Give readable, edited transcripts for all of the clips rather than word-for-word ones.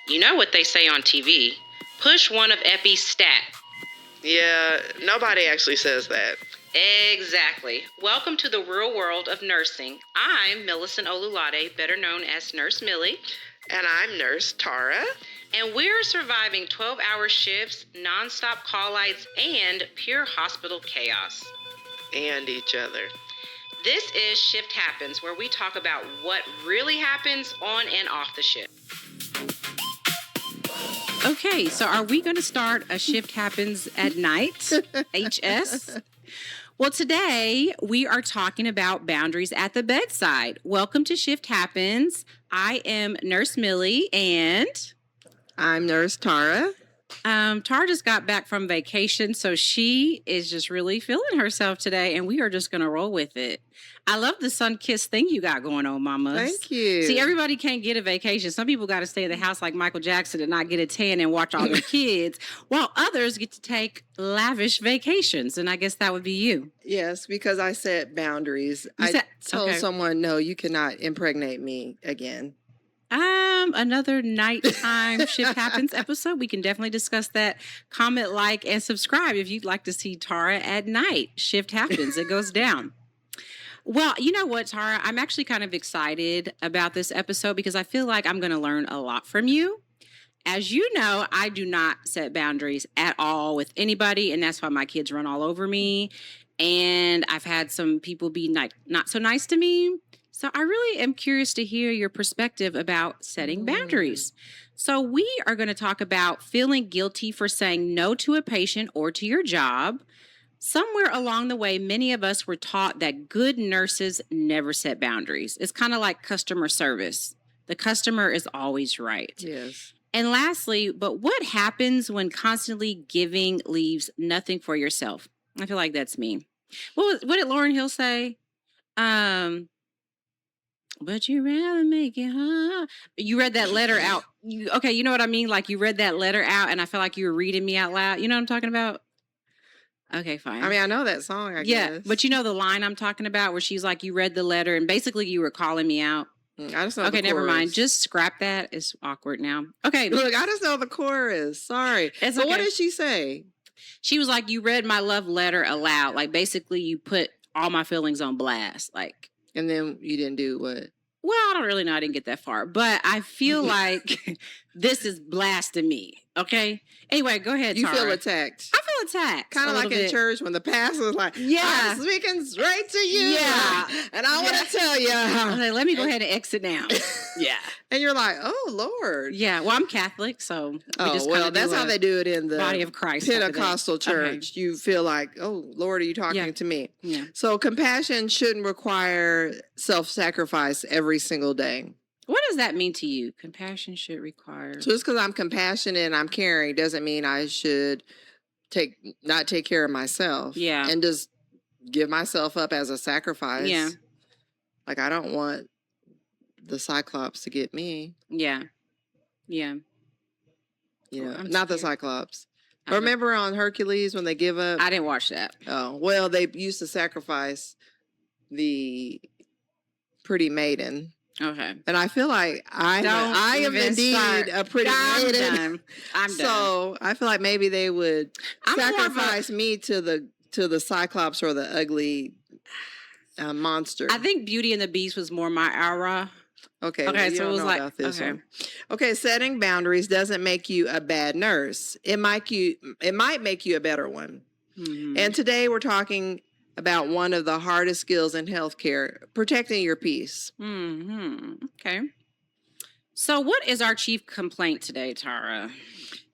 You know what they say on TV? Push one of Epi's stat. Yeah, nobody actually says that. Exactly. Welcome to the real world of nursing. I'm Millicent Olulade, better known as Nurse Millie. And I'm Nurse Tara. And we're surviving 12-hour shifts, nonstop call-lights, and pure hospital chaos. And each other. This is Shift Happens, where we talk about what really happens on and off the shift. Okay, so are we going to start a Shift Happens at Night, HS? Well, today we are talking about boundaries at the bedside. Welcome to Shift Happens. I am Nurse Millie and I'm Nurse Tara. Tara just got back from vacation, so she is just really feeling herself today, and we are just going to roll with it. I love the sun-kissed thing you got going on, mamas. Thank you. See, everybody can't get a vacation. Some people got to stay in the house like Michael Jackson and not get a tan and watch all their kids, while others get to take lavish vacations, and I guess that would be you. Yes, because I set boundaries. I told someone, no, you cannot impregnate me again. Another nighttime Shift Happens episode. We can definitely discuss that. Comment, like, and subscribe if you'd like to see Tara at night. Shift Happens. It goes down. Well, you know what, Tara? I'm actually kind of excited about this episode because I feel like I'm going to learn a lot from you. As you know, I do not set boundaries at all with anybody, and that's why my kids run all over me. And I've had some people be not so nice to me. So I really am curious to hear your perspective about setting boundaries. So we are going to talk about feeling guilty for saying no to a patient or to your job. Somewhere along the way, many of us were taught that good nurses never set boundaries. It's kind of like customer service. The customer is always right. Yes. And lastly, but what happens when constantly giving leaves nothing for yourself? I feel like that's me. What did Lauryn Hill say? But you rather make it hard. You read that letter out. Okay, you know what I mean? Like you read that letter out and I felt like you were reading me out loud. You know what I'm talking about? Okay, fine. I mean, I know that song, I guess. Yeah, but you know the line I'm talking about where she's like, you read the letter and basically you were calling me out. I just know okay, never mind. Just scrap that. It's awkward now. Okay. Look, I just know the chorus. Sorry. It's but okay. What did she say? She was like, you read my love letter aloud. Like basically you put all my feelings on blast. Like. And then you didn't do what? Well, I don't really know. I didn't get that far. But I feel like this is blasting me. Okay? Anyway, go ahead, Tara. You feel attacked. I feel attacked. Kind of like in church when the pastor is like, yeah, I'm speaking straight to you. Yeah. And I want to tell you. Okay, let me go ahead and exit now. Yeah. And you're like, oh, Lord. Yeah. Well, I'm Catholic, so that's how they do it in the body of Christ Pentecostal church. Okay. You feel like, oh, Lord, are you talking to me? Yeah. So compassion shouldn't require self-sacrifice every single day. What does that mean to you? Compassion should require. So just because I'm compassionate and I'm caring doesn't mean I should not take care of myself. Yeah. And just give myself up as a sacrifice. Yeah. Like I don't want the Cyclops to get me. Yeah. Yeah. You know, not the Cyclops. Remember on Hercules when they give up? I didn't watch that. Oh, well, they used to sacrifice the pretty maiden. Okay. And I feel like I am indeed a pretty maiden. I'm done. So I feel like maybe they would sacrifice me to the Cyclops or the ugly monster. I think Beauty and the Beast was more my era. Okay. Okay. So it was like one. Okay. Setting boundaries doesn't make you a bad nurse. It might make you a better one. Mm-hmm. And today we're talking about one of the hardest skills in healthcare, protecting your peace. Mm-hmm. Okay. So what is our chief complaint today, Tara?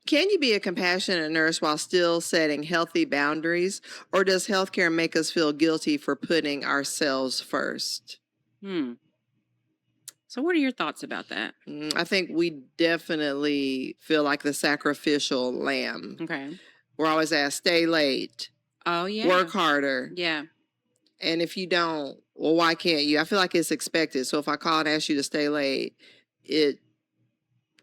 Can you be a compassionate nurse while still setting healthy boundaries? Or does healthcare make us feel guilty for putting ourselves first? So what are your thoughts about that? I think we definitely feel like the sacrificial lamb. Okay. We're always asked, stay late. Oh, yeah. Work harder. Yeah. And if you don't, well, why can't you? I feel like it's expected. So if I call and ask you to stay late, it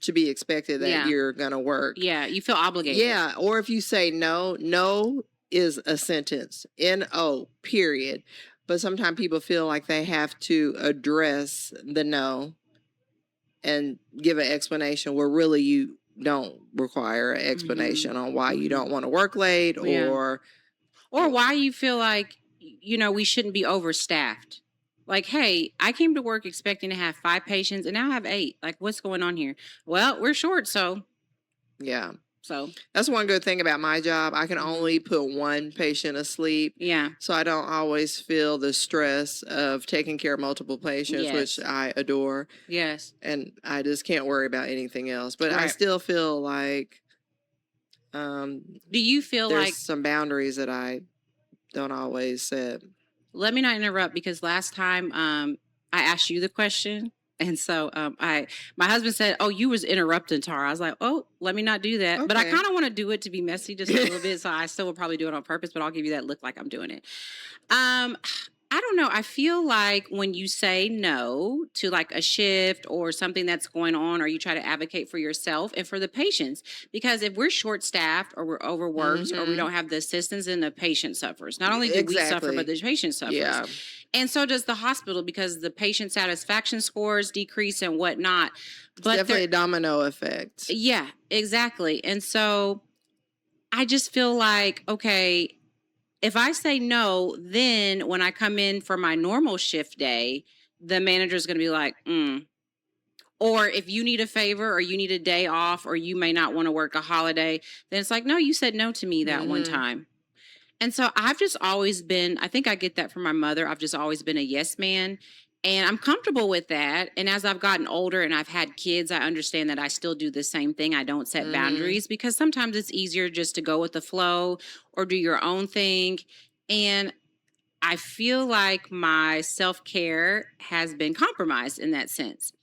should be expected that you're going to work. Yeah. You feel obligated. Yeah. Or if you say no, no is a sentence. N-O, period. But sometimes people feel like they have to address the no. and give an explanation where really you don't require an explanation on why you don't want to work late or why you feel like, we shouldn't be overstaffed. Like, hey, I came to work expecting to have 5 patients and now I have 8. Like, what's going on here? Well, we're short, so. Yeah. So that's one good thing about my job. I can only put one patient asleep. Yeah. So I don't always feel the stress of taking care of multiple patients, which I adore. Yes. And I just can't worry about anything else. But I still feel like do you feel there's like some boundaries that I don't always set. Let me not interrupt, because last time I asked you the question. And so my husband said, "Oh, you was interrupting Tara." I was like, "Oh, let me not do that." Okay. But I kind of want to do it to be messy just a little bit. So I still will probably do it on purpose, but I'll give you that look like I'm doing it. I don't know. I feel like when you say no to like a shift or something that's going on, or you try to advocate for yourself and for the patients, because if we're short staffed or we're overworked or we don't have the assistance, then the patient suffers. Not only do we suffer, but the patient suffers. Yeah. And so does the hospital, because the patient satisfaction scores decrease and whatnot. But definitely a domino effect. Yeah, exactly. And so I just feel like, okay, if I say no, then when I come in for my normal shift day, the manager is going to be like, Or if you need a favor or you need a day off or you may not want to work a holiday, then it's like, no, you said no to me that one time. And so I've just always been, I think I get that from my mother. I've just always been a yes man. And I'm comfortable with that. And as I've gotten older and I've had kids, I understand that I still do the same thing. I don't set boundaries, because sometimes it's easier just to go with the flow or do your own thing. And I feel like my self-care has been compromised in that sense.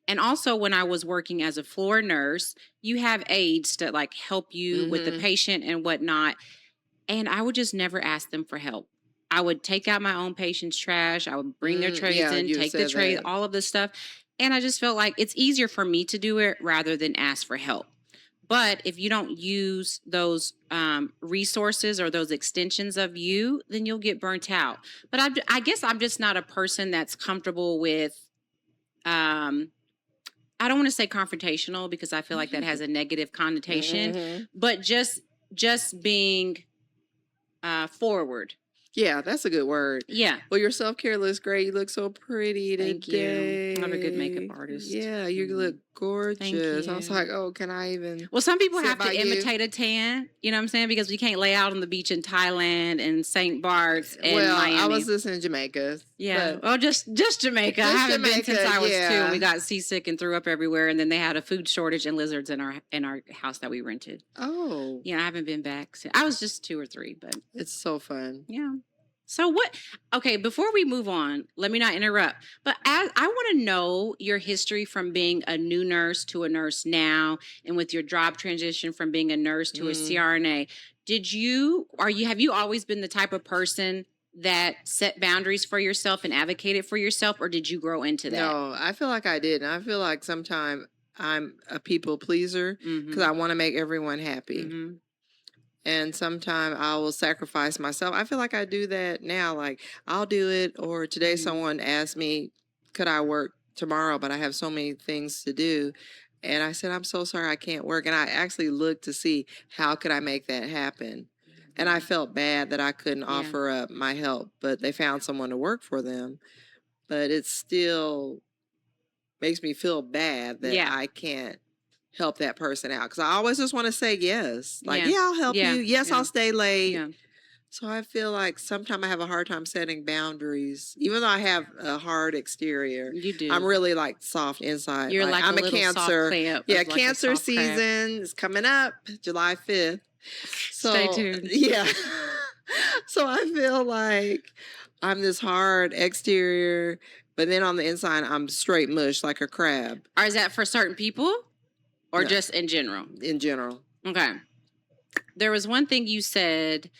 And also when I was working as a floor nurse, you have aides to like help you with the patient and whatnot. And I would just never ask them for help. I would take out my own patient's trash. I would bring their trays in, take the tray, all of this stuff. And I just felt like it's easier for me to do it rather than ask for help. But if you don't use those resources or those extensions of you, then you'll get burnt out. But I guess I'm just not a person that's comfortable with, I don't want to say confrontational, because I feel like that has a negative connotation, but just being forward. Yeah, that's a good word. Yeah. Well, your self-care looks great. You look so pretty today. Thank you. I'm a good makeup artist. Yeah, you look gorgeous. Thank you. I was like, oh, can I even? Well, some people have to imitate a tan. You know what I'm saying? Because we can't lay out on the beach in Thailand and St. Bart's and Miami. I was just in Jamaica. Yeah. Well, just Jamaica. I haven't been since I was 2. And we got seasick and threw up everywhere. And then they had a food shortage and lizards in our house that we rented. Oh. Yeah, I haven't been back since. I was just 2 or 3, but it's so fun. Yeah. So okay, before we move on, let me not interrupt, but I want to know your history from being a new nurse to a nurse now, and with your job transition from being a nurse to a CRNA. Have you always been the type of person that set boundaries for yourself and advocated for yourself, or did you grow into that? No, I feel like I did. And I feel like sometimes I'm a people pleaser because I want to make everyone happy. And sometimes I will sacrifice myself. I feel like I do that now. Like, I'll do it. Or today someone asked me, could I work tomorrow? But I have so many things to do. And I said, I'm so sorry I can't work. And I actually looked to see how could I make that happen. And I felt bad that I couldn't offer up my help. But they found someone to work for them. But it still makes me feel bad that I can't help that person out, because I always just want to say yes, like I'll help you, yes, I'll stay late. So I feel like sometimes I have a hard time setting boundaries, even though I have a hard exterior. You do. I'm really like soft inside. You're like I'm a Cancer. Yeah, Cancer season is coming up, July 5th. So stay tuned. Yeah. So I feel like I'm this hard exterior, but then on the inside I'm straight mush like a crab. Or is that for certain people? Or just in general? In general. Okay. There was one thing you said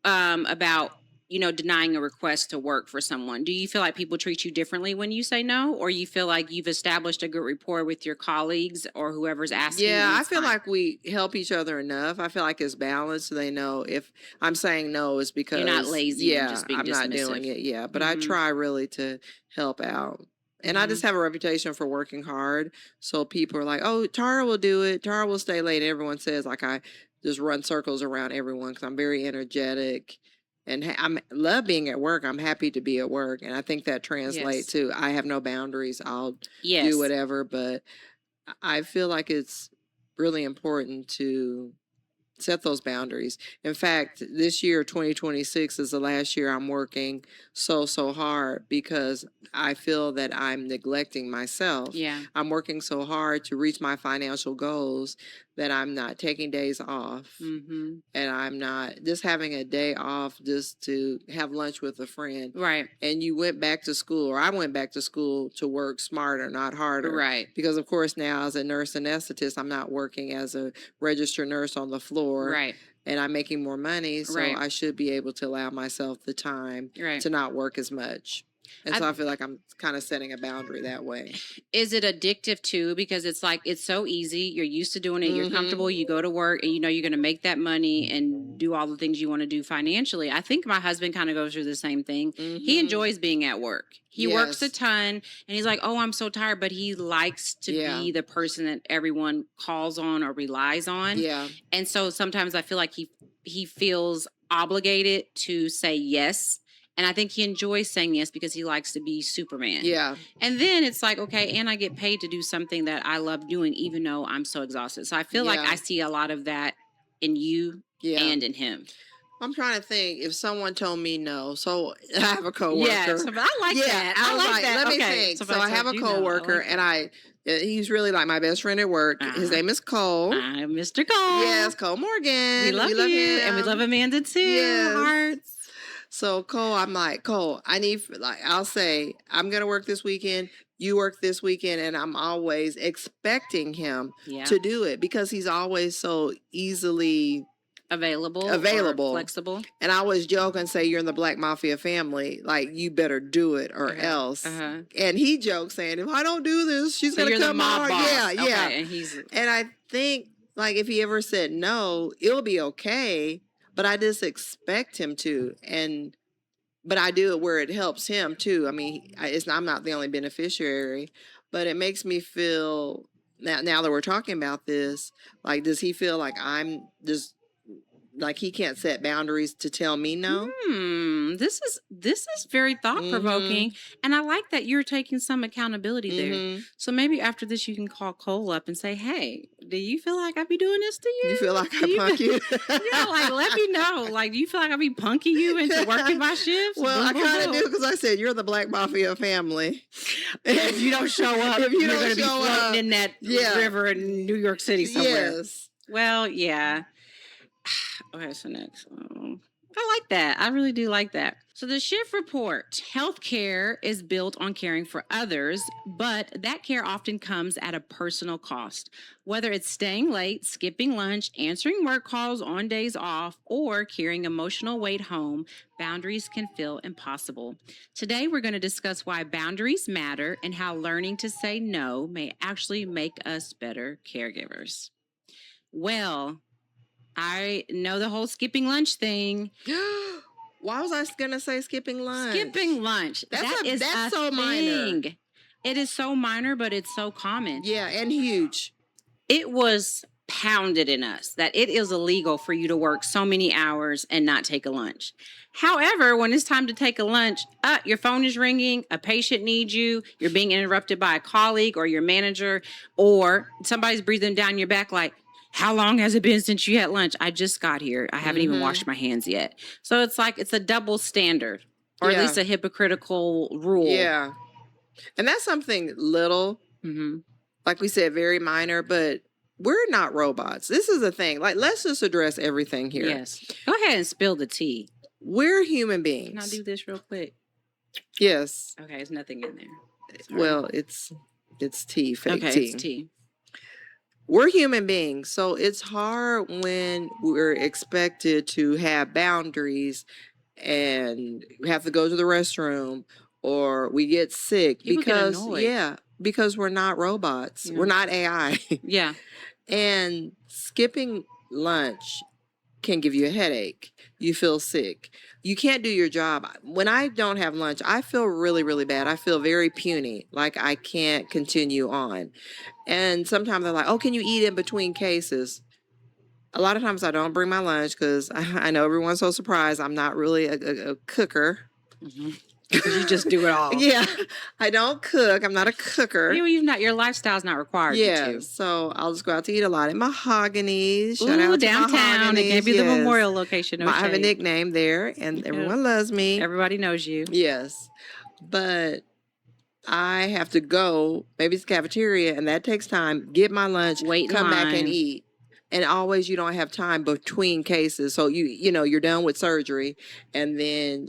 about, denying a request to work for someone. Do you feel like people treat you differently when you say no? Or you feel like you've established a good rapport with your colleagues or whoever's asking? Yeah, I feel like we help each other enough. I feel like it's balanced, so they know if I'm saying no, it's because you're not lazy. Yeah, just being I'm not doing it. Yeah, but I try really to help out. And I just have a reputation for working hard. So people are like, oh, Tara will do it. Tara will stay late. And everyone says, like, I just run circles around everyone because I'm very energetic. And I love being at work. I'm happy to be at work. And I think that translates to I have no boundaries. I'll do whatever. But I feel like it's really important to set those boundaries. In fact, this year, 2026, is the last year I'm working so hard because I feel that I'm neglecting myself. Yeah. I'm working so hard to reach my financial goals that I'm not taking days off. And I'm not just having a day off just to have lunch with a friend. Right. And you went back to school, or I went back to school to work smarter, not harder. Right. Because, of course, now as a nurse anesthetist, I'm not working as a registered nurse on the floor. Right. And I'm making more money, so I should be able to allow myself the time to not work as much. And so I feel like I'm kind of setting a boundary that way. Is it addictive too? Because it's like, it's so easy. You're used to doing it. You're comfortable. You go to work and you know you're going to make that money and do all the things you want to do financially. I think my husband kind of goes through the same thing. He enjoys being at work. He works a ton and he's like, oh, I'm so tired. But he likes to be the person that everyone calls on or relies on. Yeah. And so sometimes I feel like he feels obligated to say yes. And I think he enjoys saying yes because he likes to be Superman. Yeah. And then it's like, okay, and I get paid to do something that I love doing, even though I'm so exhausted. So I feel like I see a lot of that in you and in him. I'm trying to think if someone told me no. So I have a coworker. Yeah, so, but I like that. I like that. Let me think. So I have a coworker, and he's really like my best friend at work. His name is Cole. I'm Mr. Cole. Yes, Cole Morgan. We love you, him. And we love Amanda too. Yes. Hearts. So Cole, I'm like, Cole, I'll say, I'm going to work this weekend. You work this weekend. And I'm always expecting him to do it because he's always so easily available, flexible. And I always joke and say, you're in the Black Mafia family. Like, you better do it or else. And he jokes saying, if I don't do this, she's going to come on. Yeah. Okay, and I think, like, if he ever said no, it'll be okay. But I just expect him to, but I do it where it helps him too. I mean, I'm not the only beneficiary, but it makes me feel now that we're talking about this, like, does he feel like I'm just like he can't set boundaries to tell me no? This is very thought provoking, and I like that you're taking some accountability there. So maybe after this, you can call Cole up and say, "Hey, do you feel like I be doing this to you? You feel like I punk you? Yeah, like let me know. Like, do you feel like I be punking you into working my shifts? Well, I kind of do because I said you're the Black Mafia family. If you don't show up, you're going to be floating in that river in New York City somewhere. Yes. Well, yeah. Okay, so next. I like that. I really do like that. So the shift report. Healthcare is built on caring for others, but that care often comes at a personal cost. Whether it's staying late, skipping lunch, answering work calls on days off, or carrying emotional weight home, boundaries can feel impossible. Today, we're going to discuss why boundaries matter and how learning to say no may actually make us better caregivers. Well, I know the whole skipping lunch thing. Why was I going to say skipping lunch? Skipping lunch. That's so minor. It is so minor, but it's so common. Yeah, and huge. It was pounded in us that it is illegal for you to work so many hours and not take a lunch. However, when it's time to take a lunch, your phone is ringing, a patient needs you, you're being interrupted by a colleague or your manager, or somebody's breathing down your back like, how long has it been since you had lunch? I just got here. I haven't even washed my hands yet. So it's like it's a double standard, or at least a hypocritical rule. Yeah. And that's something little, like we said, very minor, but we're not robots. This is the thing. Like, let's just address everything here. Yes. Go ahead and spill the tea. We're human beings. Can I do this real quick? Yes. Okay, there's nothing in there. Sorry. Well, it's tea, fake tea. Okay, it's tea. We're human beings, so it's hard when we're expected to have boundaries and we have to go to the restroom or we get sick because we're not robots. Yeah. We're not AI. Yeah. And skipping lunch can give you a headache. You feel sick. You can't do your job. When I don't have lunch, I feel really, really bad. I feel very puny, like I can't continue on. And sometimes they're like, oh, can you eat in between cases? A lot of times I don't bring my lunch because I know everyone's so surprised. I'm not really a cooker. Mm-hmm. You just do it all. Yeah, I don't cook. I'm not a cooker. Your lifestyle's not required you to. So I'll just go out to eat a lot at Mahogany's. Shout Ooh, out downtown. to Mahogany's. It gave you the Memorial location. I have a nickname there, and everyone loves me. Everybody knows you. Yes, but I have to go. Maybe it's cafeteria, and that takes time. Get my lunch, come back and eat. And always you don't have time between cases. So you're done with surgery, and then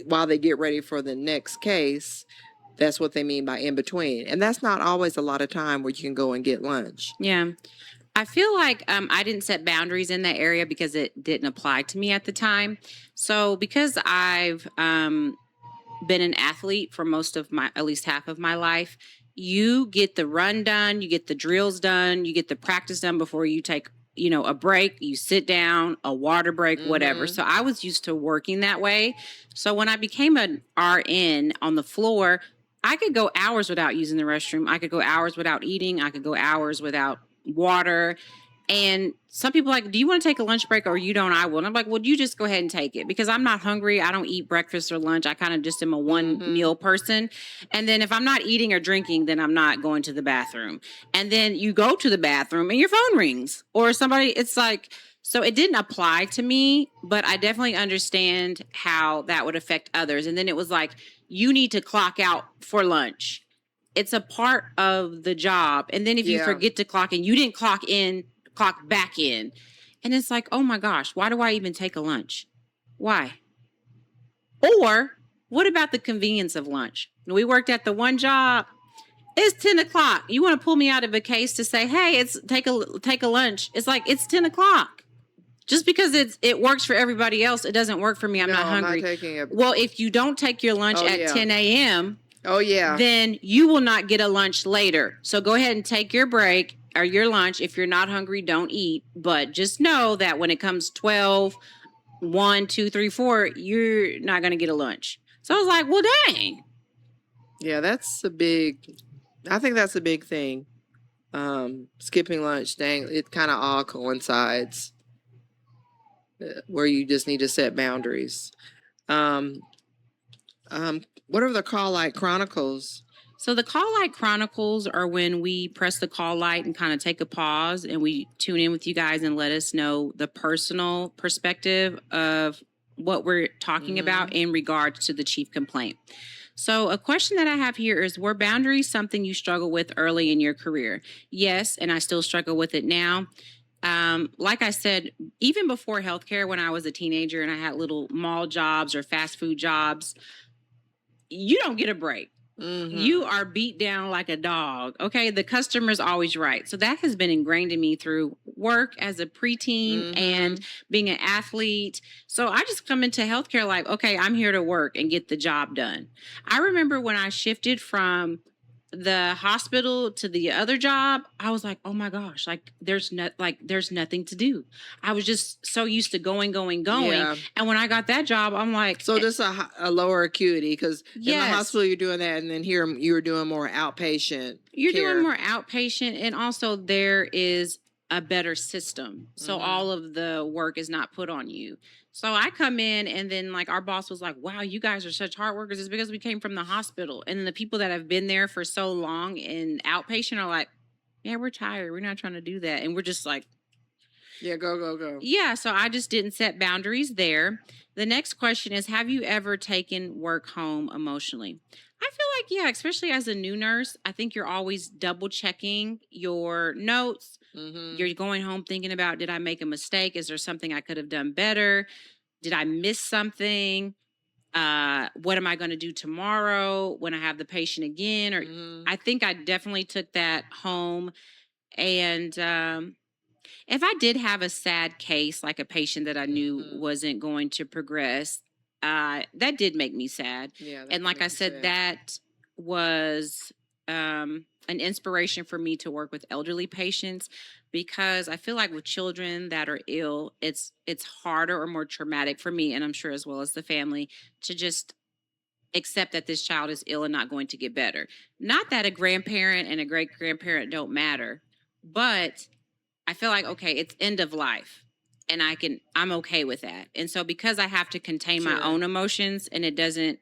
while they get ready for the next case, that's what they mean by in between. And that's not always a lot of time where you can go and get lunch. Yeah. I feel like I didn't set boundaries in that area because it didn't apply to me at the time. So because I've been an athlete for at least half of my life, you get the run done, you get the drills done, you get the practice done before you take, a break, you sit down, a water break, whatever. So I was used to working that way. So when I became an RN on the floor, I could go hours without using the restroom. I could go hours without eating. I could go hours without water. And some people are like, do you want to take a lunch break or you don't? I will. And I'm like, well, you just go ahead and take it because I'm not hungry. I don't eat breakfast or lunch. I kind of just am a one meal person. And then if I'm not eating or drinking, then I'm not going to the bathroom. And then you go to the bathroom and your phone rings or somebody, it's like, so it didn't apply to me, but I definitely understand how that would affect others. And then it was like, you need to clock out for lunch. It's a part of the job. And then if you forget to clock in, you didn't clock back in. And it's like, oh my gosh, why do I even take a lunch? Why? Or what about the convenience of lunch? We worked at the one job. It's 10 o'clock. You want to pull me out of a case to say, hey, take a lunch. It's like, it's 10 o'clock. Just because it works for everybody else, it doesn't work for me. I'm not hungry. Well, if you don't take your lunch at 10 a.m., then you will not get a lunch later. So go ahead and take your break or your lunch. If you're not hungry, don't eat. But just know that when it comes 12, 1, 2, 3, 4, you're not going to get a lunch. So I was like, well, dang. Yeah, I think that's a big thing. Skipping lunch, dang, it kind of all coincides where you just need to set boundaries. What are the call light chronicles? So the call light chronicles are when we press the call light and kind of take a pause and we tune in with you guys and let us know the personal perspective of what we're talking about in regards to the chief complaint. So a question that I have here is, were boundaries something you struggled with early in your career? Yes, and I still struggle with it now. Like I said, even before healthcare, when I was a teenager and I had little mall jobs or fast food jobs, you don't get a break. You are beat down like a dog. Okay. The customer's always right. So that has been ingrained in me through work as a preteen and being an athlete. So I just come into healthcare like, okay, I'm here to work and get the job done. I remember when I shifted from the hospital to the other job, I was like, oh my gosh, there's nothing to do. I was just so used to going. Yeah. And when I got that job, I'm like, so just a lower acuity, because in the hospital you're doing that, and then here you're doing more outpatient. You're doing more outpatient, and also there is a better system. So all of the work is not put on you. So I come in and then our boss was like, wow, you guys are such hard workers. It's because we came from the hospital. And then the people that have been there for so long in outpatient are like, yeah, we're tired. We're not trying to do that. And we're just like, yeah, go. Yeah. So I just didn't set boundaries there. The next question is, have you ever taken work home emotionally? I feel like, yeah, especially as a new nurse, I think you're always double checking your notes. You're going home thinking about, did I make a mistake? Is there something I could have done better? Did I miss something? What am I going to do tomorrow when I have the patient again? Or I think I definitely took that home. And if I did have a sad case, like a patient that I knew wasn't going to progress, that did make me sad. Yeah, and like I said, that was an inspiration for me to work with elderly patients, because I feel like with children that are ill, it's harder or more traumatic for me, and I'm sure as well as the family, to just accept that this child is ill and not going to get better. Not that a grandparent and a great grandparent don't matter, but I feel like, okay, it's end of life. And I'm okay with that. And so because I have to contain my own emotions and it doesn't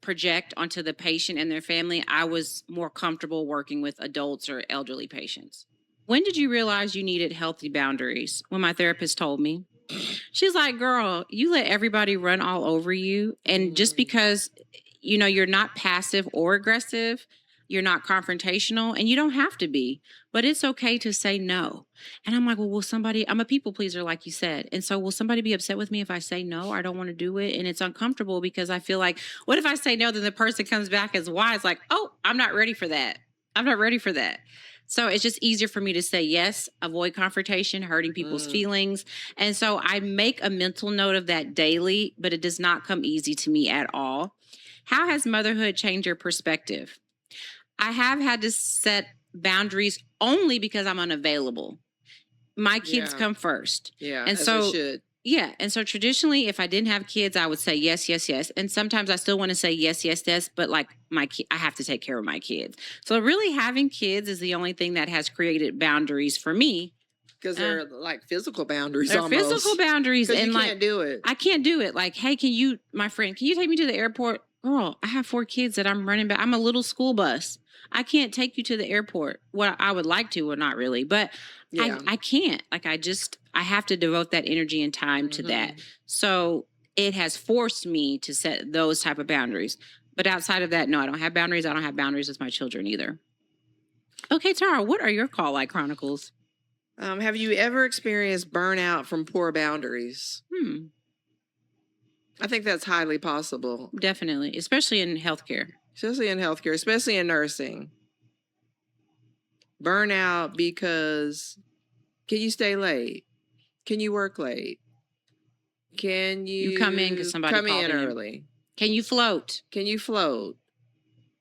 project onto the patient and their family, I was more comfortable working with adults or elderly patients. When did you realize you needed healthy boundaries? When my therapist told me. She's like, girl, you let everybody run all over you. And just because, you're not passive or aggressive, you're not confrontational, and you don't have to be, but it's okay to say no. And I'm like, well, I'm a people pleaser, like you said. And so will somebody be upset with me if I say no, I don't want to do it? And it's uncomfortable because I feel like, what if I say no, then the person comes back as wise, like, oh, I'm not ready for that. I'm not ready for that. So it's just easier for me to say yes, avoid confrontation, hurting people's feelings. And so I make a mental note of that daily, but it does not come easy to me at all. How has motherhood changed your perspective? I have had to set boundaries only because I'm unavailable. My kids come first. Yeah, and as so they should. Yeah. And so traditionally, if I didn't have kids, I would say yes, yes, yes. And sometimes I still want to say yes, yes, yes. But like I have to take care of my kids. So really having kids is the only thing that has created boundaries for me. Because they're like physical boundaries they're almost. Physical boundaries. And you can't do it. I can't do it. Like, hey, my friend, can you take me to the airport? Girl, I have 4 kids that I'm running back. I'm a little school bus. I can't take you to the airport. Well, I would like to, or not really, but I can't. Like, I have to devote that energy and time to that. So it has forced me to set those type of boundaries. But outside of that, no, I don't have boundaries. I don't have boundaries with my children either. Okay, Tara, what are your call light chronicles? Have you ever experienced burnout from poor boundaries? I think that's highly possible. Definitely, especially in healthcare. Especially in nursing. Burnout because can you stay late? Can you work late? Can you come in because somebody come called in early? Can you float? Can you float?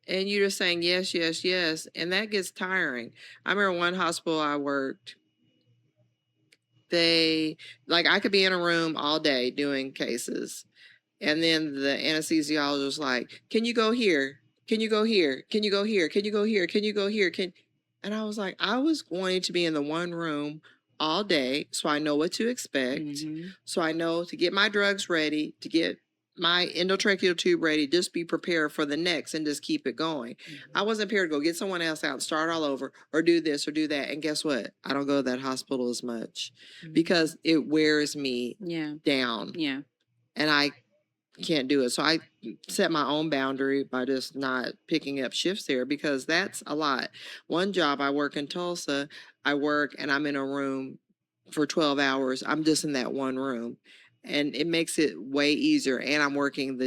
And you're just saying yes, yes, yes. And that gets tiring. I remember one hospital I worked. I could be in a room all day doing cases. And then the anesthesiologist was like, can you go here? Can you go here? Can you go here? Can you go here? Can you go here? And I was like, I was wanting to be in the one room all day so I know what to expect. So I know to get my drugs ready, to get my endotracheal tube ready, just be prepared for the next and just keep it going. I wasn't prepared to go get someone else out and start all over or do this or do that. And guess what? I don't go to that hospital as much because it wears me down. Yeah. And I can't do it. So I set my own boundary by just not picking up shifts there because that's a lot. One job I work in Tulsa, I work and I'm in a room for 12 hours. I'm just in that one room. And it makes it way easier. And I'm working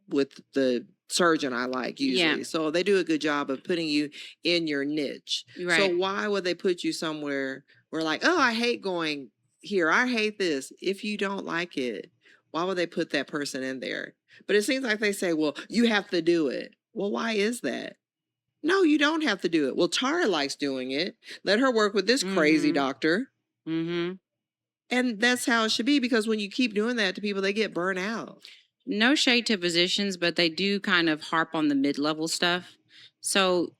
with the surgeon I like usually. So they do a good job of putting you in your niche. Right. So why would they put you somewhere where like, oh, I hate going here. I hate this. If you don't like it, why would they put that person in there? But it seems like they say, well, you have to do it. Well, why is that? No, you don't have to do it. Well, Tara likes doing it. Let her work with this crazy doctor. And that's how it should be because when you keep doing that to people, they get burnt out. No shade to physicians, but they do kind of harp on the mid-level stuff. So,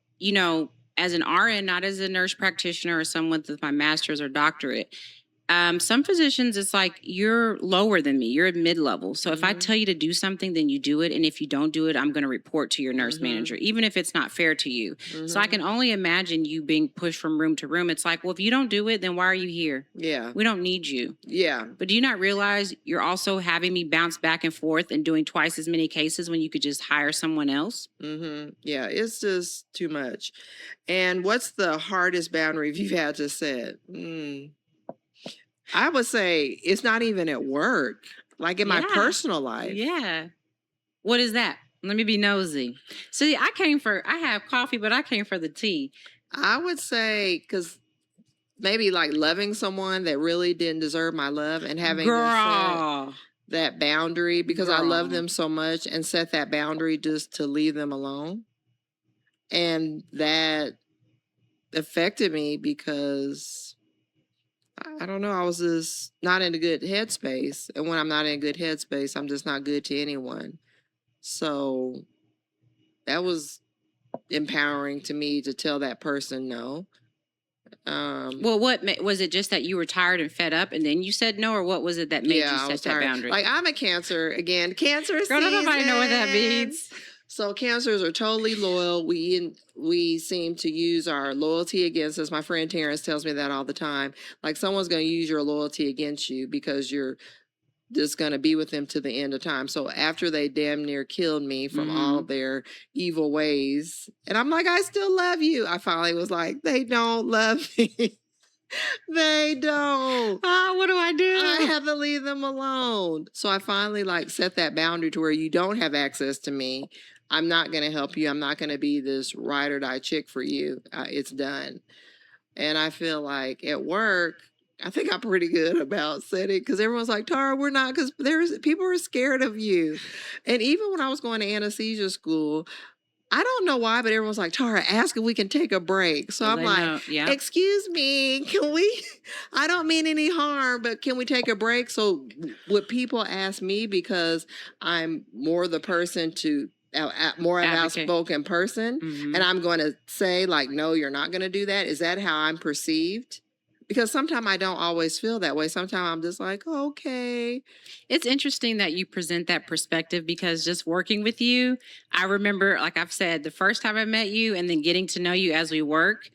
as an RN, not as a nurse practitioner or someone with my master's or doctorate, some physicians, it's like, you're lower than me. You're at mid-level. So if I tell you to do something, then you do it. And if you don't do it, I'm going to report to your nurse manager, even if it's not fair to you. So I can only imagine you being pushed from room to room. It's like, well, if you don't do it, then why are you here? Yeah. We don't need you. Yeah. But do you not realize you're also having me bounce back and forth and doing twice as many cases when you could just hire someone else? Yeah, it's just too much. And what's the hardest boundary you've had to set? I would say it's not even at work, like in my personal life. Yeah. What is that? Let me be nosy. See, I have coffee, but I came for the tea. I would say, because maybe like loving someone that really didn't deserve my love and having to set that boundary because I love them so much and set that boundary just to leave them alone. And that affected me because I don't know, I was just not in a good headspace. And when I'm not in a good headspace, I'm just not good to anyone. So that was empowering to me to tell that person no. Well, was it just that you were tired and fed up and then you said no, or what was it that made you set that boundary? Like, I'm a Cancer. Again, Cancer season. Girl, nobody know what that means. So Cancers are totally loyal. We seem to use our loyalty against us. My friend Terrence tells me that all the time. Like, someone's going to use your loyalty against you because you're just going to be with them to the end of time. So after they damn near killed me from all their evil ways, and I'm like, I still love you, I finally was like, they don't love me. They don't. What do I do? I have to leave them alone. So I finally like set that boundary to where you don't have access to me. I'm not going to help you. I'm not going to be this ride or die chick for you. It's done. And I feel like at work, I think I'm pretty good about setting, because everyone's like, Tara, we're not, because people are scared of you. And even when I was going to anesthesia school, I don't know why, but everyone's like, Tara, ask if we can take a break. So I'm like, excuse me, can we, I don't mean any harm, but can we take a break? So would people ask me because I'm more the person to, more an outspoken person, and I'm going to say like, no, you're not going to do that? Is that how I'm perceived? Because sometimes I don't always feel that way. Sometimes I'm just like, okay. It's interesting that you present that perspective, because just working with you, I remember, like I've said, the first time I met you and then getting to know you as we work,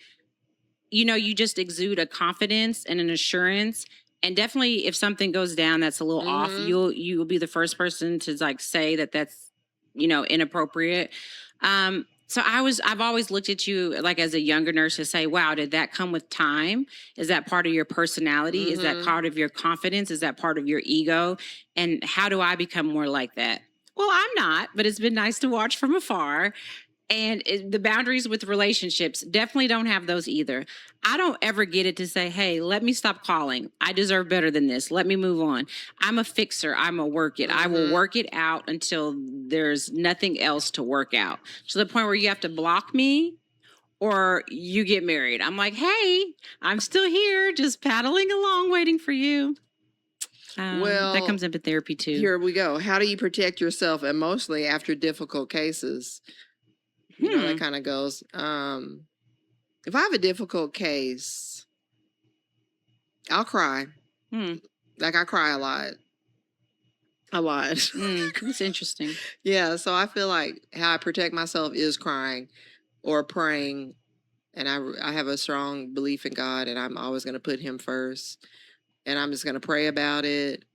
you know, you just exude a confidence and an assurance. And definitely if something goes down that's a little off, you will be the first person to like say that that's, you know, inappropriate. So I've always looked at you like as a younger nurse to say, wow, did that come with time? Is that part of your personality? Is that part of your confidence? Is that part of your ego? And how do I become more like that? Well, I'm not, but it's been nice to watch from afar. And the boundaries with relationships, definitely don't have those either. I don't ever get it to say, hey, let me stop calling. I deserve better than this. Let me move on. I'm a fixer. I'm a work it. I will work it out until there's nothing else to work out. To the point where you have to block me or you get married. I'm like, hey, I'm still here, just paddling along, waiting for you. Well, that comes up in therapy too. Here we go. How do you protect yourself emotionally after difficult cases? You know, that kind of goes. If I have a difficult case, I'll cry. Like, I cry a lot. A lot. That's interesting. Yeah, so I feel like how I protect myself is crying or praying. And I have a strong belief in God, and I'm always going to put him first. And I'm just going to pray about it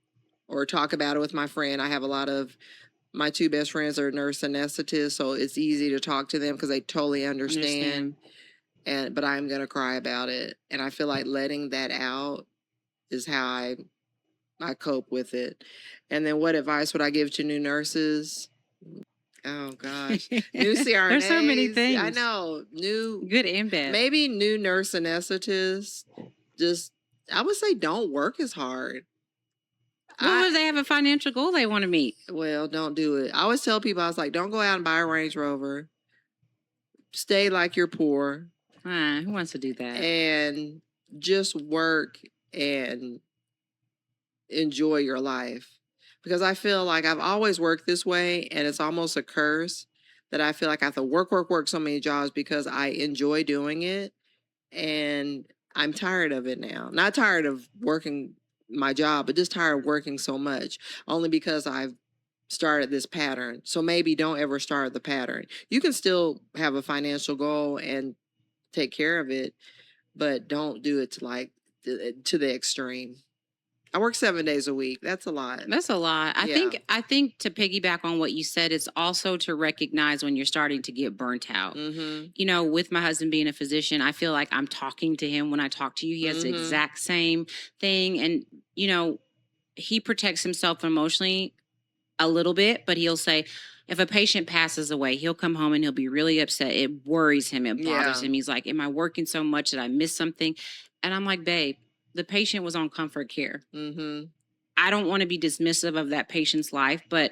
or talk about it with my friend. I have a lot of, my two best friends are nurse anesthetists, so it's easy to talk to them because they totally understand. But I'm going to cry about it. And I feel like letting that out is how I cope with it. And then what advice would I give to new nurses? Oh, gosh. New CRNAs. There's so many things. I know. New. Good and bad. Maybe new nurse anesthetists. Just, I would say don't work as hard. Well, if they have a financial goal they want to meet. Well, don't do it. I always tell people, I was like, don't go out and buy a Range Rover. Stay like you're poor. Who wants to do that? And just work and enjoy your life. Because I feel like I've always worked this way, and it's almost a curse that I feel like I have to work so many jobs because I enjoy doing it. And I'm tired of it now. Not tired of working my job, but just tired of working so much, only because I've started this pattern. So maybe don't ever start the pattern. You can still have a financial goal and take care of it, but don't do it to the extreme. I work 7 days a week. That's a lot. That's a lot. I think to piggyback on what you said, it's also to recognize when you're starting to get burnt out. You know, with my husband being a physician, I feel like I'm talking to him when I talk to you. He has the exact same thing. And, you know, he protects himself emotionally a little bit, but he'll say, if a patient passes away, he'll come home and he'll be really upset. It worries him. It bothers him. He's like, am I working so much that I miss something? And I'm like, babe, the patient was on comfort care. I don't want to be dismissive of that patient's life, but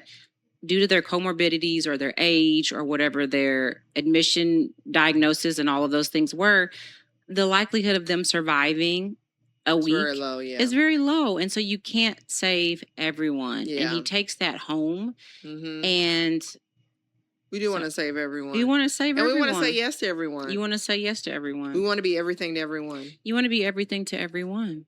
due to their comorbidities or their age or whatever their admission diagnosis and all of those things were, the likelihood of them surviving a week very low, is very low. And so you can't save everyone. Yeah. And he takes that home. And we do want to save everyone. You want to save everyone. And we want to say yes to everyone. You want to say yes to everyone. We want to be everything to everyone. You want to be everything to everyone.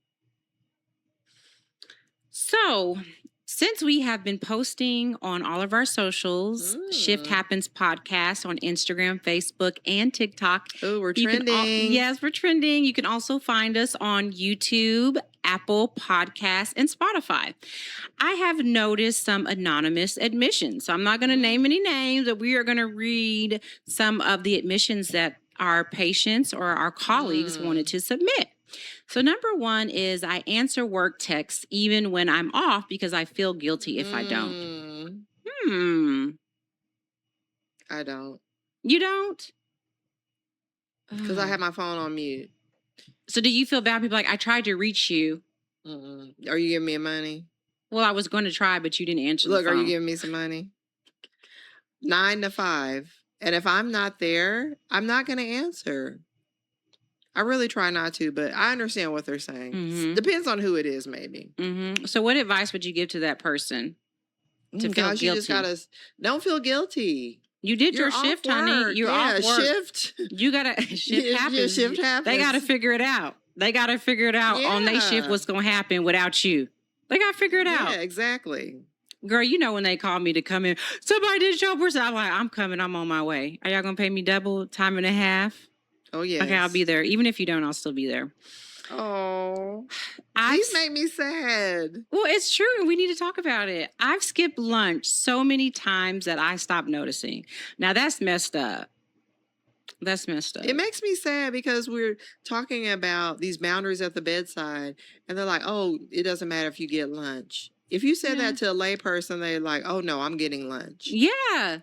So, since we have been posting on all of our socials, Shift Happens Podcast on Instagram, Facebook, and TikTok. Oh, we're trending. Yes, we're trending. You can also find us on YouTube, Apple Podcasts, and Spotify. I have noticed some anonymous admissions. So I'm not going to name any names, but we are going to read some of the admissions that our patients or our colleagues wanted to submit. So number one is I answer work texts even when I'm off because I feel guilty if I don't. I don't. You don't? Because I have my phone on mute. So do you feel bad? People like, I tried to reach you. Are you giving me money? Well, I was going to try, but you didn't answer the phone. Look, are you giving me some money? 9 to 5. And if I'm not there, I'm not going to answer. I really try not to, but I understand what they're saying. Depends on who it is, maybe. So what advice would you give to that person to feel guilty? You just gotta, don't feel guilty. You did your shift, honey. You're off work. Shift. You got to, shift happens. Shift happens. They got to figure it out. They got to figure it out on their shift what's going to happen without you. They got to figure it out. Yeah, exactly. Girl, you know when they call me to come in, somebody did show up. I'm like, I'm coming. I'm on my way. Are y'all going to pay me double, time and a half? Oh, yeah. Okay, I'll be there. Even if you don't, I'll still be there. Oh, these make me sad. Well, it's true. We need to talk about it. I've skipped lunch so many times that I stopped noticing. Now, that's messed up. That's messed up. It makes me sad because we're talking about these boundaries at the bedside, and they're like, oh, it doesn't matter if you get lunch. If you said that to a lay person, they're like, oh, no, I'm getting lunch. Yeah.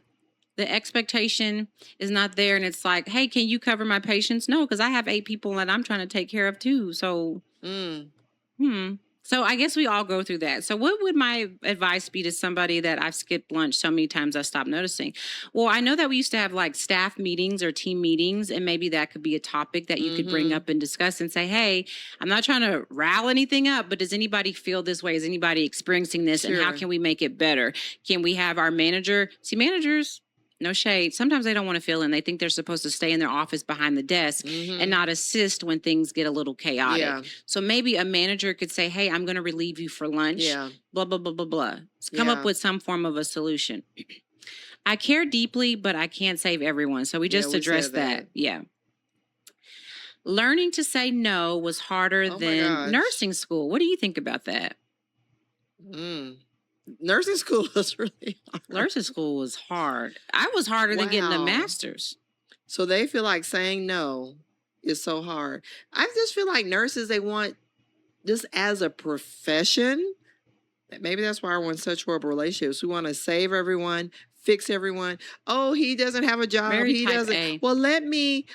The expectation is not there. And it's like, hey, can you cover my patients? No, because I have 8 people that I'm trying to take care of too. So, So I guess we all go through that. So what would my advice be to somebody that I've skipped lunch so many times I stopped noticing? Well, I know that we used to have like staff meetings or team meetings, and maybe that could be a topic that you could bring up and discuss and say, hey, I'm not trying to rile anything up, but does anybody feel this way? Is anybody experiencing this? And how can we make it better? Can we have our manager? See, managers, no shade, sometimes they don't want to fill in. They think they're supposed to stay in their office behind the desk and not assist when things get a little chaotic. Yeah. So maybe a manager could say, hey, I'm going to relieve you for lunch. Yeah. Blah, blah, blah, blah, blah. Come up with some form of a solution. I care deeply, but I can't save everyone. So we just addressed that. Yeah. Learning to say no was harder than nursing school. What do you think about that? Nursing school was really hard. Nursing school was hard. I was harder than getting a master's. So they feel like saying no is so hard. I just feel like nurses, they want this as a profession. Maybe that's why we're in such horrible relationships. We want to save everyone, fix everyone. Oh, he doesn't have a job. Very he type doesn't. A. Well, let me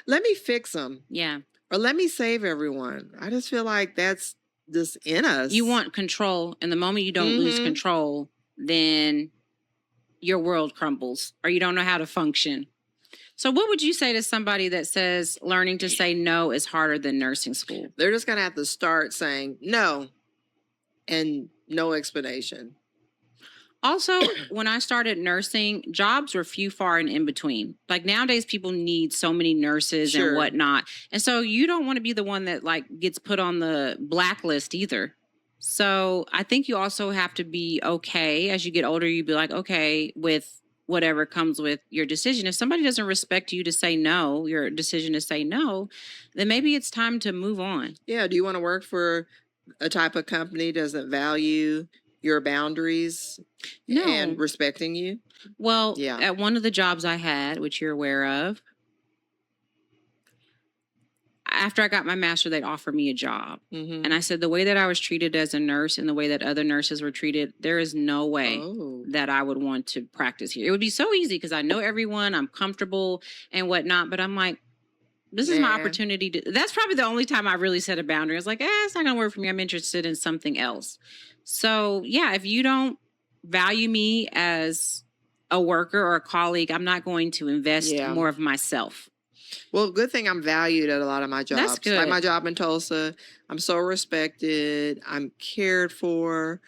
fix him. Yeah. Or let me save everyone. I just feel like that's just in us. You want control, and the moment you don't lose control, then your world crumbles or you don't know how to function. So what would you say to somebody that says learning to say no is harder than nursing school? They're just going to have to start saying no and no explanation. Also, when I started nursing, jobs were few, far, and in between. Like nowadays, people need so many nurses and whatnot. And so you don't want to be the one that like gets put on the blacklist either. So I think you also have to be okay. As you get older, you be like, okay, with whatever comes with your decision. If somebody doesn't respect you to say no, your decision to say no, then maybe it's time to move on. Yeah. Do you want to work for a type of company that doesn't value your boundaries and respecting you? Well, at one of the jobs I had, which you're aware of, after I got my master, they'd offer me a job. And I said, the way that I was treated as a nurse and the way that other nurses were treated, there is no way that I would want to practice here. It would be so easy because I know everyone, I'm comfortable and whatnot, but I'm like, this is my opportunity to, that's probably the only time I really set a boundary. I was like, it's not going to work for me. I'm interested in something else. So yeah, if you don't value me as a worker or a colleague, I'm not going to invest Yeah. more of myself. Well, good thing I'm valued at a lot of my jobs. That's good. Like my job in Tulsa, I'm so respected. I'm cared for.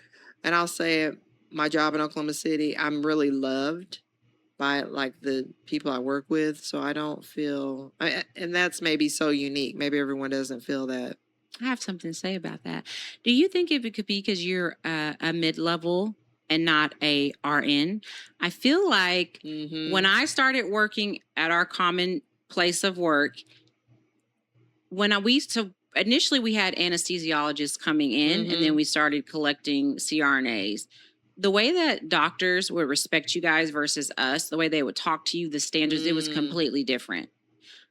And I'll say it, my job in Oklahoma City, I'm really loved by like the people I work with. So I don't feel, and that's maybe so unique. Maybe everyone doesn't feel that. I have something to say about that. Do you think it could be because you're a mid-level and not a RN? I feel like when I started working at our common place of work, initially we had anesthesiologists coming in, and then we started collecting CRNAs. The way that doctors would respect you guys versus us, the way they would talk to you, the standards, it was completely different.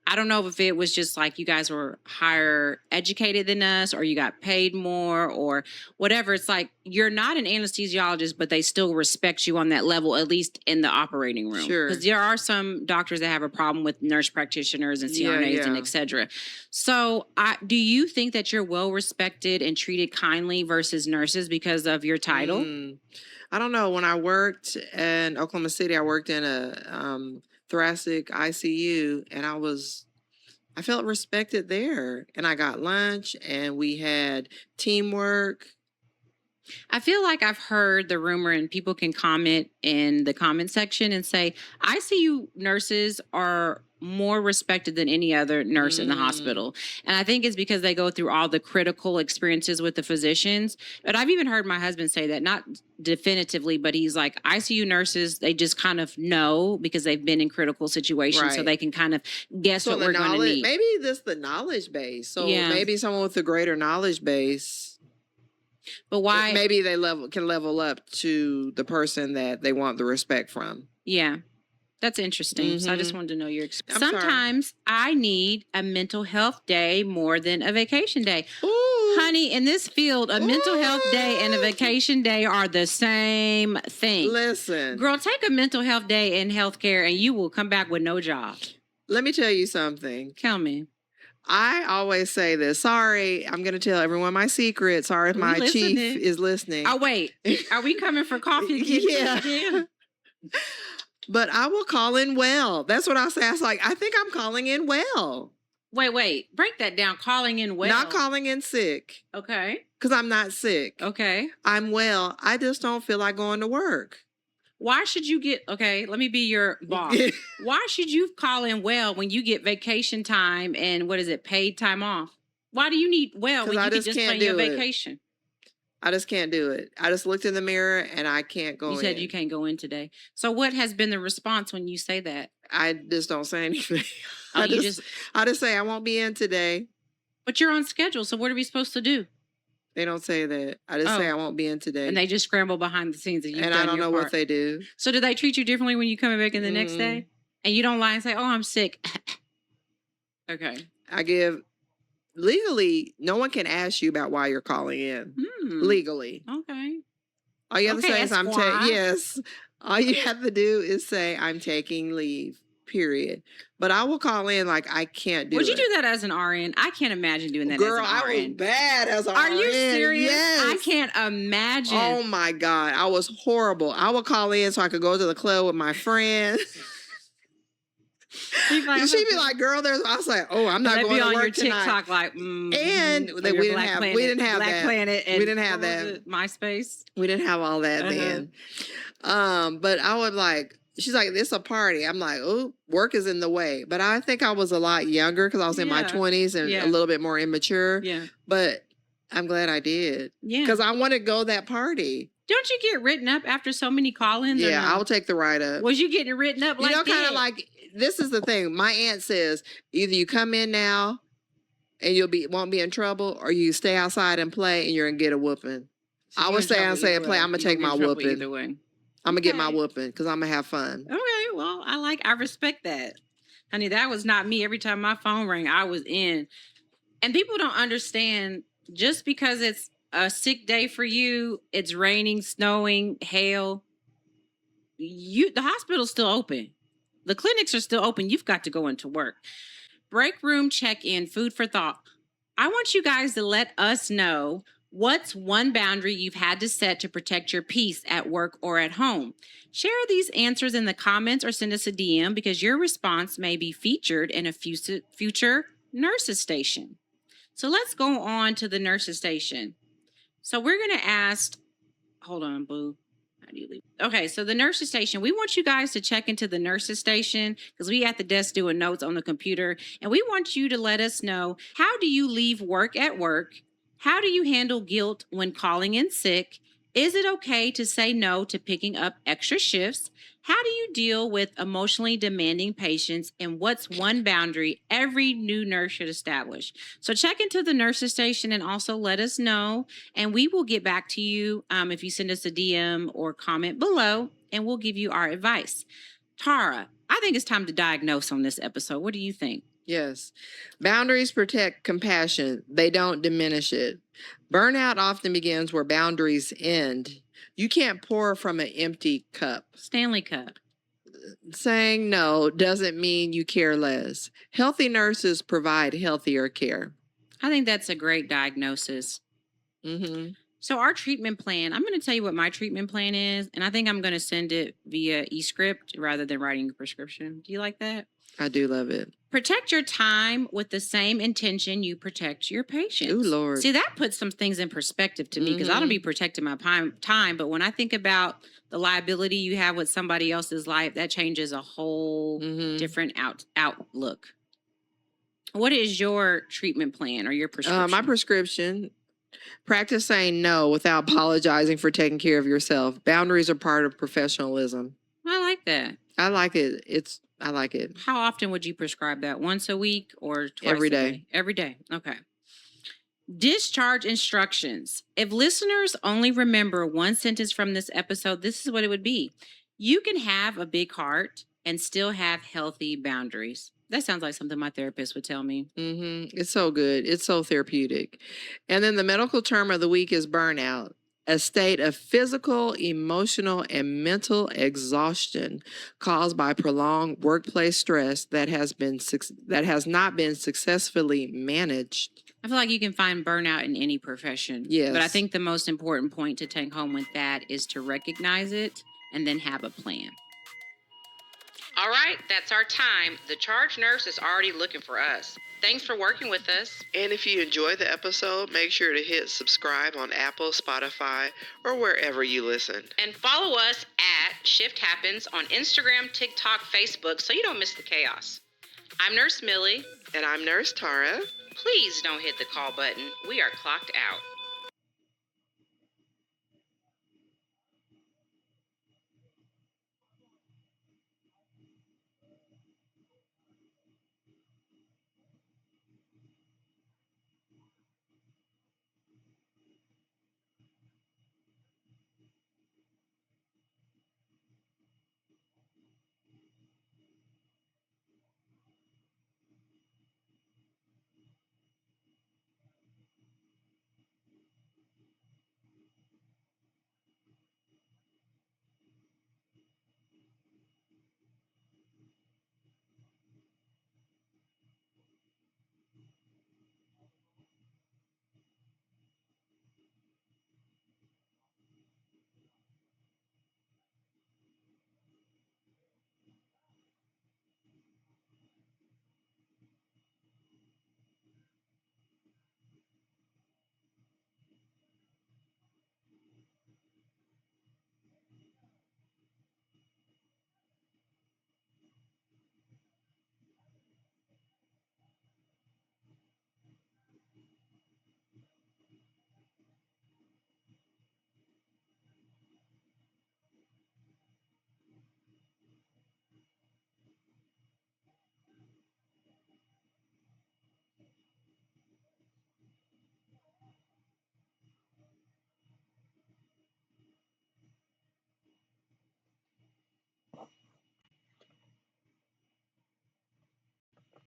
I don't know if it was just like you guys were higher educated than us, or you got paid more, or whatever. It's like you're not an anesthesiologist, but they still respect you on that level, at least in the operating room. Sure. Because there are some doctors that have a problem with nurse practitioners and CRNAs and et cetera. So do you think that you're well respected and treated kindly versus nurses because of your title? I don't know. When I worked in Oklahoma City, I worked in a thoracic ICU, and I felt respected there. And I got lunch, and we had teamwork. I feel like I've heard the rumor, and people can comment in the comment section and say, ICU nurses are more respected than any other nurse in the hospital. And I think it's because they go through all the critical experiences with the physicians. But I've even heard my husband say that, not definitively, but he's like, ICU nurses, they just kind of know because they've been in critical situations, so they can kind of guess what we're going to need. Maybe this the knowledge base. So maybe someone with a greater knowledge base. But why? Maybe they can level up to the person that they want the respect from. Yeah. That's interesting. So I just wanted to know your experience. Sometimes I need a mental health day more than a vacation day. Ooh. Honey, in this field, a mental health day and a vacation day are the same thing. Listen. Girl, take a mental health day in healthcare and you will come back with no job. Let me tell you something. Tell me. I always say this. Sorry, I'm going to tell everyone my secret. Sorry if my chief is listening. Oh, wait. Are we coming for coffee again? Yeah. But I will call in well. That's what I say. I was like, I think I'm calling in well. Wait. Break that down. Calling in well. Not calling in sick. Okay. Because I'm not sick. Okay. I'm well. I just don't feel like going to work. Why should you let me be your boss. Why should you call in well when you get vacation time and paid time off? Why do you need when you can just plan your vacation? I just can't do it. I just looked in the mirror and I can't go in. You said you can't go in today. So what has been the response when you say that? I just don't say anything. I just say I won't be in today. But you're on schedule, so what are we supposed to do? They don't say that. I just say I won't be in today. And they just scramble behind the scenes. And I don't know what they do. So do they treat you differently when you come back in the next day? And you don't lie and say, oh, I'm sick. Okay. Legally, no one can ask you about why you're calling in. Legally. Okay. All you have to say is yes. All you have to do is say I'm taking leave. Period. But I will call in like I can't do it. Would you do that as an RN? I can't imagine doing that as an RN. Girl, I was bad as an RN. Are you serious? Yes. I can't imagine. Oh my God. I was horrible. I would call in so I could go to the club with my friends. She'd be like, girl, I was like, oh, I'm not going to work tonight. TikTok like, and we didn't have that. Planet and we didn't have that. MySpace. We didn't have all that then. But I would like, she's like, it's a party. I'm like, oh, work is in the way. But I think I was a lot younger because I was in my 20s and a little bit more immature. Yeah. But I'm glad I did. Yeah. Because I want to go that party. Don't you get written up after so many call-ins? Yeah, I'll take the write-up. Was you getting written up like that? Kind of like, this is the thing. My aunt says, either you come in now and won't be in trouble, or you stay outside and play and you're going to get a whooping. So I would stay outside and play. I'm going to take my whooping. Either way. I'm going to get my whooping because I'm going to have fun. Okay, well, I respect that. Honey, that was not me. Every time my phone rang, I was in. And people don't understand, just because it's a sick day for you, it's raining, snowing, hail, the hospital's still open. The clinics are still open. You've got to go into work. Break room check-in, food for thought. I want you guys to let us know What's one boundary you've had to set to protect your peace at work or at home? Share these answers in the comments or send us a DM because your response may be featured in a future Nurses Station. So let's go on to the Nurses Station. So we're going to ask, hold on, boo. How do you leave? Okay, so the Nurses Station, we want you guys to check into the Nurses Station because we at the desk doing notes on the computer, and we want you to let us know, how do you leave work at work? How do you handle guilt when calling in sick? Is it okay to say no to picking up extra shifts? How do you deal with emotionally demanding patients? And what's one boundary every new nurse should establish? So check into the Nurses Station and also let us know, and we will get back to you if you send us a DM or comment below, and we'll give you our advice. Tara, I think it's time to diagnose on this episode. What do you think? Yes. Boundaries protect compassion. They don't diminish it. Burnout often begins where boundaries end. You can't pour from an empty cup. Stanley Cup. Saying no doesn't mean you care less. Healthy nurses provide healthier care. I think that's a great diagnosis. Mm-hmm. So our treatment plan, I'm going to tell you what my treatment plan is, and I think I'm going to send it via e-script rather than writing a prescription. Do you like that? I do love it. Protect your time with the same intention you protect your patients. Ooh, Lord. See, that puts some things in perspective to me because I don't be protecting my time. But when I think about the liability you have with somebody else's life, that changes a whole different outlook. What is your treatment plan or your prescription? My prescription, practice saying no without apologizing for taking care of yourself. Boundaries are part of professionalism. I like that. I like it. I like it. How often would you prescribe that? Once a week or twice Every a day? day? Every day. Okay. Discharge instructions. If listeners only remember one sentence from this episode, this is what it would be. You can have a big heart and still have healthy boundaries. That sounds like something my therapist would tell me. It's so good. It's so therapeutic. And then the medical term of the week is burnout. A state of physical, emotional, and mental exhaustion caused by prolonged workplace stress that has not been successfully managed. I feel like you can find burnout in any profession. Yes. But I think the most important point to take home with that is to recognize it and then have a plan. All right, that's our time. The charge nurse is already looking for us. Thanks for working with us. And if you enjoyed the episode, make sure to hit subscribe on Apple, Spotify, or wherever you listen. And follow us at Shift Happens on Instagram, TikTok, Facebook, so you don't miss the chaos. I'm Nurse Millie. And I'm Nurse Tara. Please don't hit the call button. We are clocked out.